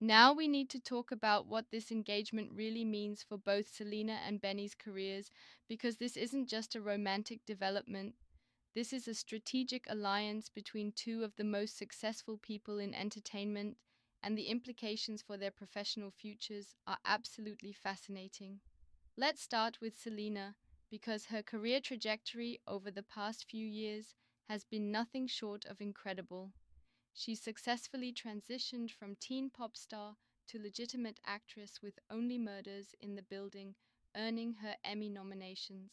Now we need to talk about what this engagement really means for both Selena and Benny's careers, because this isn't just a romantic development. This is a strategic alliance between two of the most successful people in entertainment, and the implications for their professional futures are absolutely fascinating. Let's start with Selena, because her career trajectory over the past few years has been nothing short of incredible. She successfully transitioned from teen pop star to legitimate actress with Only Murders in the Building, earning her Emmy nominations.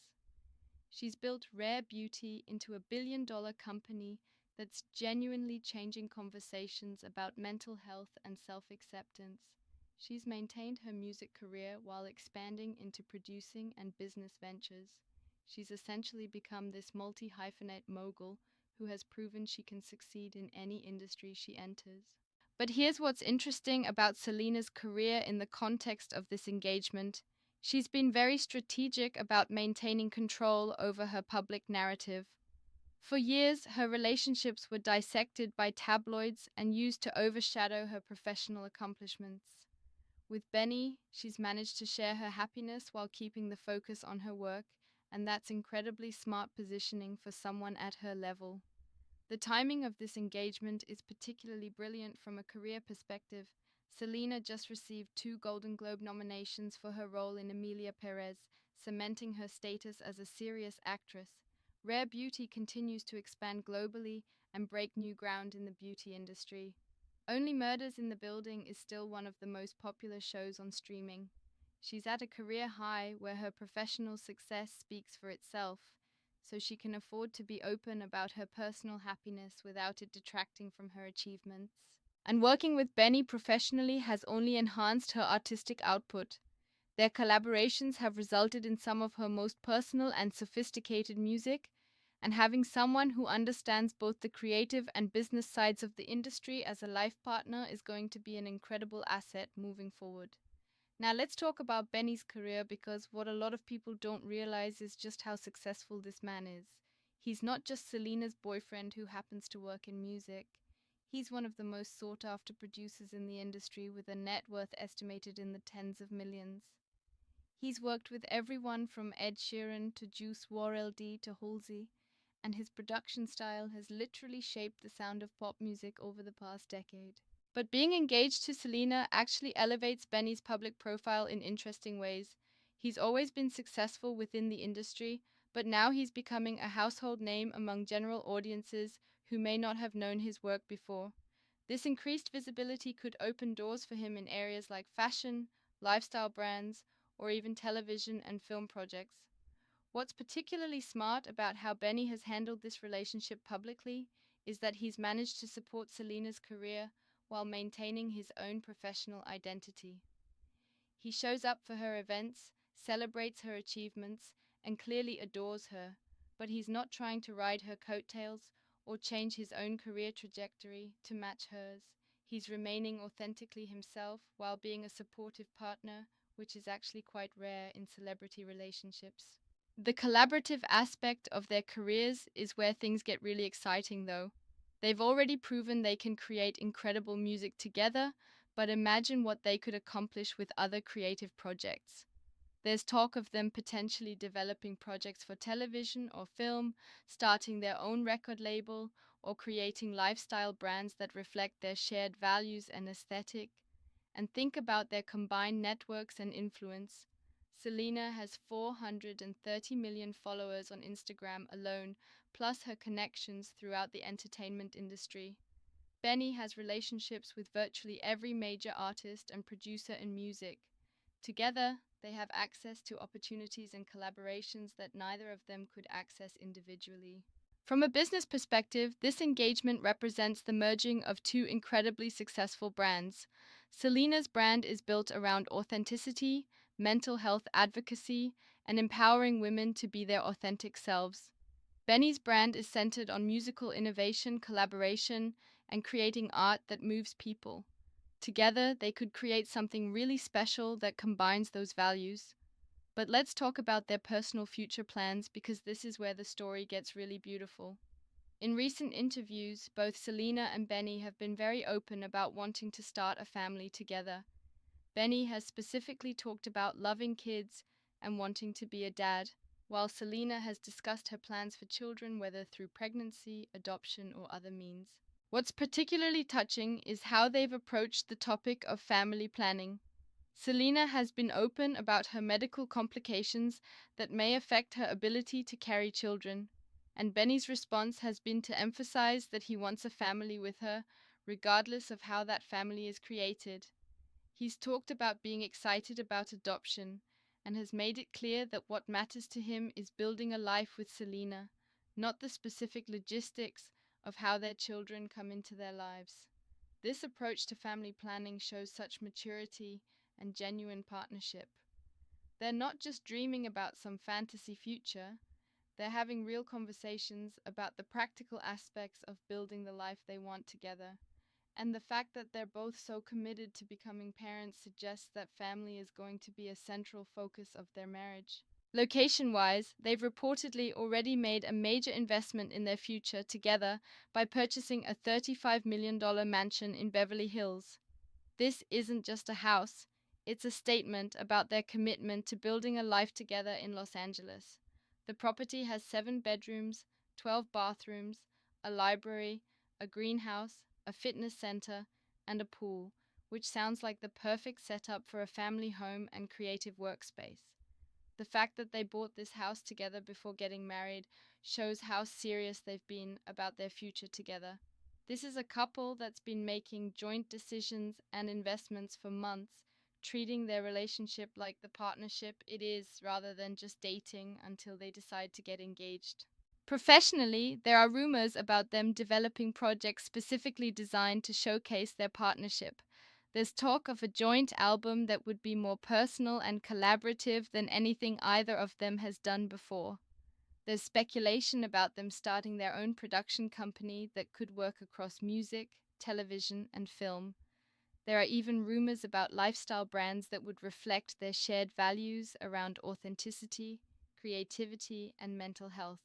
She's built Rare Beauty into a billion-dollar company that's genuinely changing conversations about mental health and self-acceptance. She's maintained her music career while expanding into producing and business ventures. She's essentially become this multi-hyphenate mogul who has proven she can succeed in any industry she enters. But here's what's interesting about Selena's career in the context of this engagement. She's been very strategic about maintaining control over her public narrative. For years, her relationships were dissected by tabloids and used to overshadow her professional accomplishments. With Benny, she's managed to share her happiness while keeping the focus on her work, and that's incredibly smart positioning for someone at her level. The timing of this engagement is particularly brilliant from a career perspective. Selena just received two Golden Globe nominations for her role in Emilia Perez, cementing her status as a serious actress. Rare Beauty continues to expand globally and break new ground in the beauty industry. Only Murders in the Building is still one of the most popular shows on streaming. She's at a career high where her professional success speaks for itself, so she can afford to be open about her personal happiness without it detracting from her achievements. And working with Benny professionally has only enhanced her artistic output. Their collaborations have resulted in some of her most personal and sophisticated music, and having someone who understands both the creative and business sides of the industry as a life partner is going to be an incredible asset moving forward. Now, let's talk about Benny's career, because what a lot of people don't realize is just how successful this man is. He's not just Selena's boyfriend who happens to work in music. He's one of the most sought after producers in the industry with a net worth estimated in the tens of millions. He's worked with everyone from Ed Sheeran to Juice WRLD to Halsey, and his production style has literally shaped the sound of pop music over the past decade. But being engaged to Selena actually elevates Benny's public profile in interesting ways. He's always been successful within the industry, but now he's becoming a household name among general audiences who may not have known his work before. This increased visibility could open doors for him in areas like fashion, lifestyle brands, or even television and film projects. What's particularly smart about how Benny has handled this relationship publicly is that he's managed to support Selena's career while maintaining his own professional identity. He shows up for her events, celebrates her achievements, and clearly adores her, but he's not trying to ride her coattails or change his own career trajectory to match hers. He's remaining authentically himself while being a supportive partner, which is actually quite rare in celebrity relationships. The collaborative aspect of their careers is where things get really exciting, though. They've already proven they can create incredible music together, but imagine what they could accomplish with other creative projects. There's talk of them potentially developing projects for television or film, starting their own record label, or creating lifestyle brands that reflect their shared values and aesthetic. And think about their combined networks and influence. Selena has 430 million followers on Instagram alone, plus her connections throughout the entertainment industry. Benny has relationships with virtually every major artist and producer in music. Together, they have access to opportunities and collaborations that neither of them could access individually. From a business perspective, this engagement represents the merging of two incredibly successful brands. Selena's brand is built around authenticity, mental health advocacy, and empowering women to be their authentic selves. Benny's brand is centered on musical innovation, collaboration, and creating art that moves people. Together, they could create something really special that combines those values. But let's talk about their personal future plans, because this is where the story gets really beautiful. In recent interviews, both Selena and Benny have been very open about wanting to start a family together. Benny has specifically talked about loving kids and wanting to be a dad, while Selena has discussed her plans for children, whether through pregnancy, adoption, or other means. What's particularly touching is how they've approached the topic of family planning. Selena has been open about her medical complications that may affect her ability to carry children, and Benny's response has been to emphasize that he wants a family with her, regardless of how that family is created. He's talked about being excited about adoption and has made it clear that what matters to him is building a life with Selena, not the specific logistics of how their children come into their lives. This approach to family planning shows such maturity and genuine partnership. They're not just dreaming about some fantasy future, they're having real conversations about the practical aspects of building the life they want together. And the fact that they're both so committed to becoming parents suggests that family is going to be a central focus of their marriage. Location wise, they've reportedly already made a major investment in their future together by purchasing a $35 million mansion in Beverly Hills. This isn't just a house, it's a statement about their commitment to building a life together in Los Angeles. The property has 7 bedrooms, 12 bathrooms, a library, a greenhouse, a fitness center, and a pool, which sounds like the perfect setup for a family home and creative workspace. The fact that they bought this house together before getting married shows how serious they've been about their future together. This is a couple that's been making joint decisions and investments for months, treating their relationship like the partnership it is rather than just dating until they decide to get engaged. Professionally, there are rumors about them developing projects specifically designed to showcase their partnership. There's talk of a joint album that would be more personal and collaborative than anything either of them has done before. There's speculation about them starting their own production company that could work across music, television, and film. There are even rumors about lifestyle brands that would reflect their shared values around authenticity, creativity, and mental health.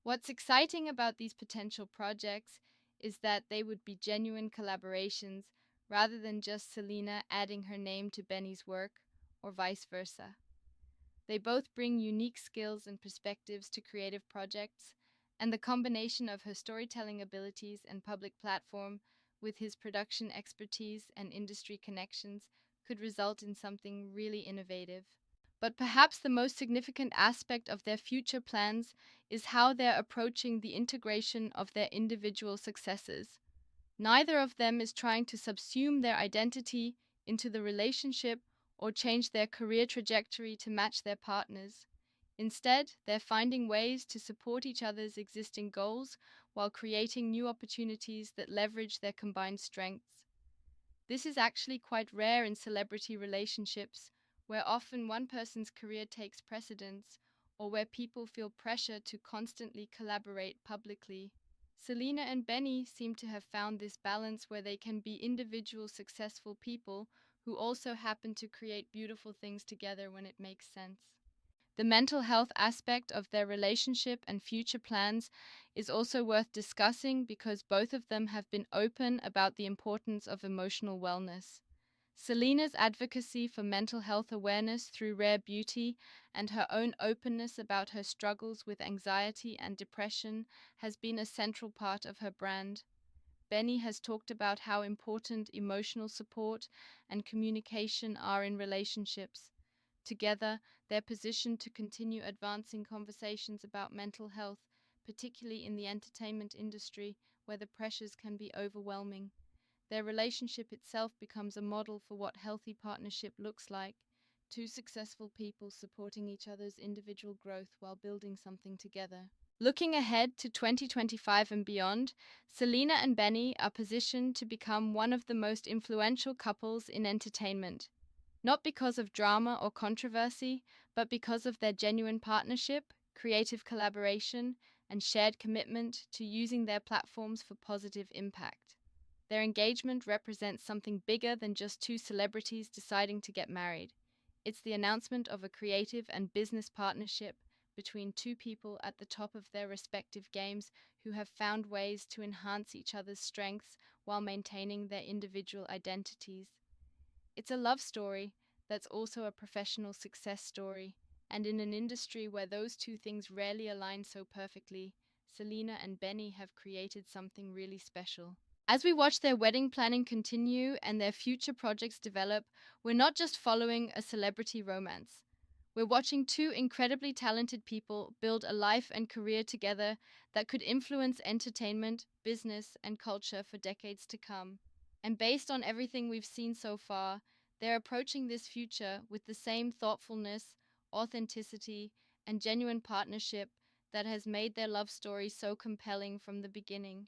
What's exciting about these potential projects is that they would be genuine collaborations rather than just Selena adding her name to Benny's work, or vice versa. They both bring unique skills and perspectives to creative projects, and the combination of her storytelling abilities and public platform with his production expertise and industry connections could result in something really innovative. But perhaps the most significant aspect of their future plans is how they're approaching the integration of their individual successes. Neither of them is trying to subsume their identity into the relationship or change their career trajectory to match their partners. Instead, they're finding ways to support each other's existing goals while creating new opportunities that leverage their combined strengths. This is actually quite rare in celebrity relationships, where often one person's career takes precedence or where people feel pressure to constantly collaborate publicly. Selena and Benny seem to have found this balance where they can be individual successful people who also happen to create beautiful things together when it makes sense. The mental health aspect of their relationship and future plans is also worth discussing because both of them have been open about the importance of emotional wellness. Selena's advocacy for mental health awareness through Rare Beauty and her own openness about her struggles with anxiety and depression has been a central part of her brand. Benny has talked about how important emotional support and communication are in relationships. Together, they're positioned to continue advancing conversations about mental health, particularly in the entertainment industry where the pressures can be overwhelming. Their relationship itself becomes a model for what healthy partnership looks like, two successful people supporting each other's individual growth while building something together. Looking ahead to 2025 and beyond, Selena and Benny are positioned to become one of the most influential couples in entertainment. Not because of drama or controversy, but because of their genuine partnership, creative collaboration, and shared commitment to using their platforms for positive impact. Their engagement represents something bigger than just two celebrities deciding to get married. It's the announcement of a creative and business partnership between two people at the top of their respective games who have found ways to enhance each other's strengths while maintaining their individual identities. It's a love story that's also a professional success story, and in an industry where those two things rarely align so perfectly, Selena and Benny have created something really special. As we watch their wedding planning continue and their future projects develop, we're not just following a celebrity romance. We're watching two incredibly talented people build a life and career together that could influence entertainment, business, and culture for decades to come. And based on everything we've seen so far, they're approaching this future with the same thoughtfulness, authenticity, and genuine partnership that has made their love story so compelling from the beginning.